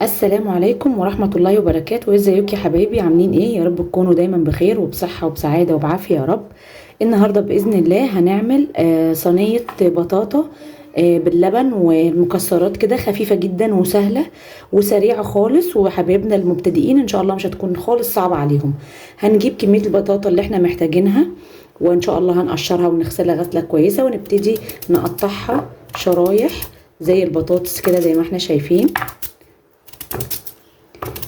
السلام عليكم ورحمة الله وبركاته. ازيكم يا حبايبي؟ عاملين ايه؟ يا رب تكونوا دايما بخير وبصحة وبسعادة وبعافية يا رب. النهاردة بإذن الله هنعمل صينية بطاطا باللبن والمكسرات كده، خفيفة جدا وسهلة وسريعة خالص، وحبايبنا المبتدئين ان شاء الله مش هتكون خالص صعبة عليهم. هنجيب كمية البطاطا اللي احنا محتاجينها، وان شاء الله هنقشرها ونغسلها غسلة كويسة، ونبتدي نقطعها شرايح زي البطاطس كده زي ما احنا شايفين.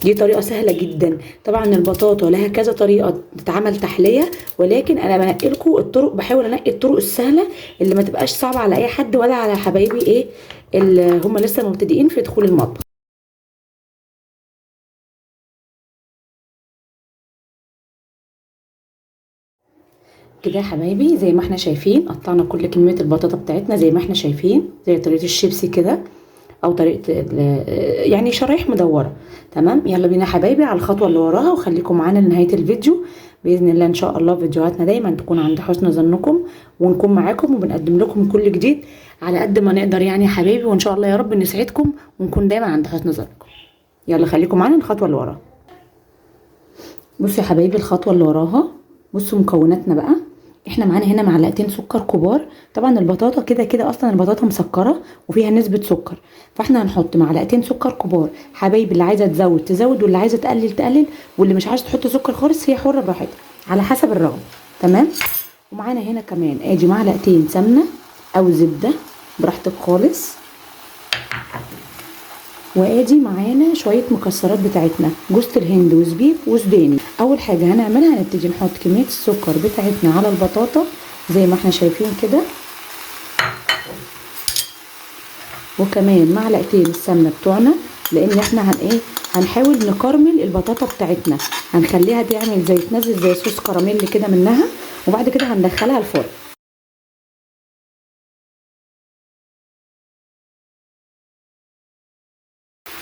دي طريقة سهلة جدا. طبعا البطاطا لها كذا طريقة تتعمل تحلية، ولكن انا بنقي لكم الطرق، بحاول انقي الطرق السهلة اللي ما تبقاش صعبة على اي حد ولا على حبايبي ايه اللي هم لسه مبتدئين في دخول المطبخ. كده يا حبايبي زي ما احنا شايفين قطعنا كل كمية البطاطا بتاعتنا زي ما احنا شايفين، زي طريقة الشيبسي كده او طريقة يعني شرايح مدورة. تمام، يلا بينا يا حبايبي على الخطوة اللي وراها، وخليكم معانا لنهاية الفيديو باذن الله. ان شاء الله فيديوهاتنا دايما تكون عند حسن ظنكم، ونكون معاكم وبنقدم لكم كل جديد على قد ما نقدر يعني يا حبايبي، وان شاء الله يا رب نسعدكم ونكون دايما عند حسن ظنكم. يلا خليكم معانا الخطوة اللي وراها. بصوا يا حبايبي الخطوة اللي وراها، بصوا مكوناتنا بقى. احنا معانا هنا معلقتين سكر كبار. طبعا البطاطا كده كده اصلا البطاطا مسكره وفيها نسبه سكر، فاحنا هنحط معلقتين سكر كبار. حبايبي اللي عايزه تزود تزود، واللي عايزه تقلل تقلل، واللي مش عايزه تحط سكر خالص هي حره براحتها على حسب الرغبه. تمام. ومعانا هنا كمان ادي معلقتين سمنه او زبده براحتك خالص. وادي معانا شويه مكسرات بتاعتنا، جوز الهند وزبيب وسوداني. اول حاجه هنعملها هنبتدي نحط كميه السكر بتاعتنا على البطاطا زي ما احنا شايفين كده، وكمان معلقتين السمنه بتوعنا، لان احنا هنحاول نكرمل البطاطا بتاعتنا، هنخليها تعمل زي تنزل زي صوص كراميل كده منها، وبعد كده هندخلها الفرن.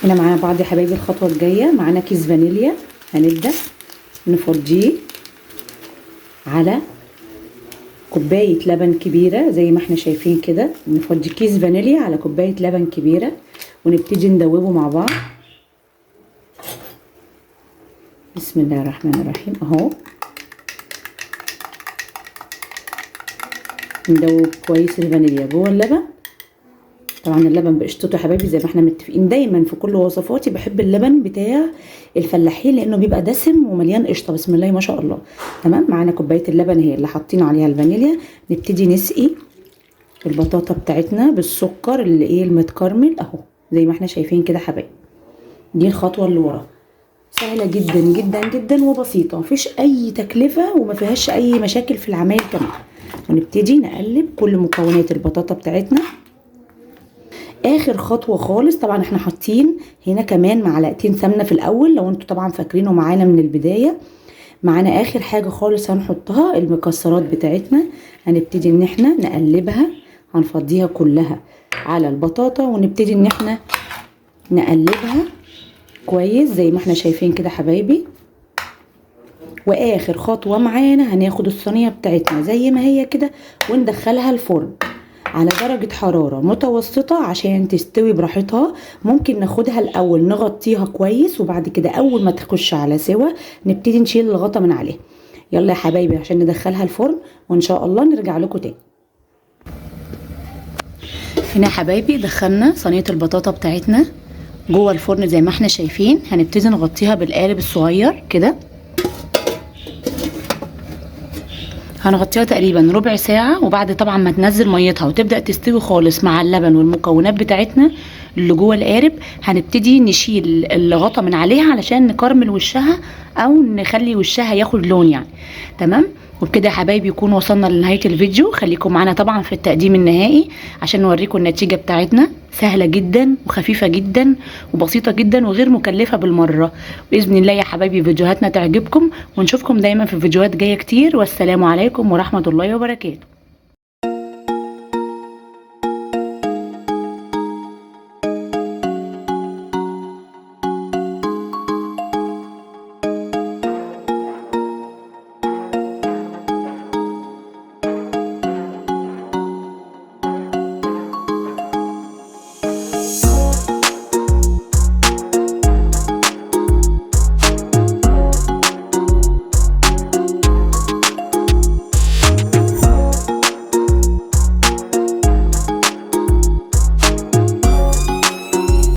هنا معانا بعض يا حبايبي الخطوه الجايه، معانا كيس فانيليا هنبدا نفضيه على كوبايه لبن كبيره زي ما احنا شايفين كده. نفضي كيس فانيليا على كوبايه لبن كبيره، ونبتدي ندوبه مع بعض. بسم الله الرحمن الرحيم اهو. ندوب كويس الفانيليا جوه اللبن. طبعا اللبن بقشطته يا حبايبي زي ما احنا متفقين، دايما في كل وصفاتي بحب اللبن بتاع الفلاحين لانه بيبقى دسم ومليان قشطه. بسم الله ما شاء الله. تمام، معانا كوبايه اللبن هي اللي حاطين عليها الفانيليا. نبتدي نسقي البطاطا بتاعتنا بالسكر اللي المتكرمل اهو زي ما احنا شايفين كده حبايبي. دي الخطوه اللي ورا، سهله جدا جدا جدا وبسيطه، مفيش اي تكلفه وما فيهاش اي مشاكل في العمايل كمان. ونبتدي نقلب كل مكونات البطاطا بتاعتنا. اخر خطوه خالص، طبعا احنا حاطين هنا كمان معلقتين سمنه في الاول لو انتوا طبعا فاكرينه معانا من البدايه. معانا اخر حاجه خالص هنحطها المكسرات بتاعتنا، هنبتدي ان احنا نقلبها، هنفضيها كلها على البطاطا، ونبتدي ان احنا نقلبها كويس زي ما احنا شايفين كده حبايبي. واخر خطوه معانا هناخد الصينيه بتاعتنا زي ما هي كده وندخلها الفرن على درجة حرارة متوسطة عشان تستوي براحتها. ممكن ناخدها الأول نغطيها كويس، وبعد كده أول ما تخش على سوا نبتدي نشيل الغطا من عليها. يلا يا حبايبي عشان ندخلها الفرن، وإن شاء الله نرجع لكم تاني. هنا يا حبايبي دخلنا صينية البطاطا بتاعتنا جوه الفرن زي ما احنا شايفين. هنبتدي نغطيها بالقالب الصغير كده، هنغطيها تقريبا ربع ساعة، وبعد طبعا ما تنزل ميتها وتبدأ تستوي خالص مع اللبن والمكونات بتاعتنا اللي جوه القارب، هنبتدي نشيل الغطا من عليها علشان نكرمل وشها او نخلي وشها ياخد لون يعني. تمام، وبكده يا حبايبي يكون وصلنا لنهاية الفيديو. خليكم معانا طبعا في التقديم النهائي عشان نوريكم النتيجة بتاعتنا. سهلة جدا وخفيفة جدا وبسيطة جدا وغير مكلفة بالمرة. بإذن الله يا حبايبي فيديوهاتنا تعجبكم، ونشوفكم دايما في فيديوهات جاية كتير. والسلام عليكم ورحمة الله وبركاته.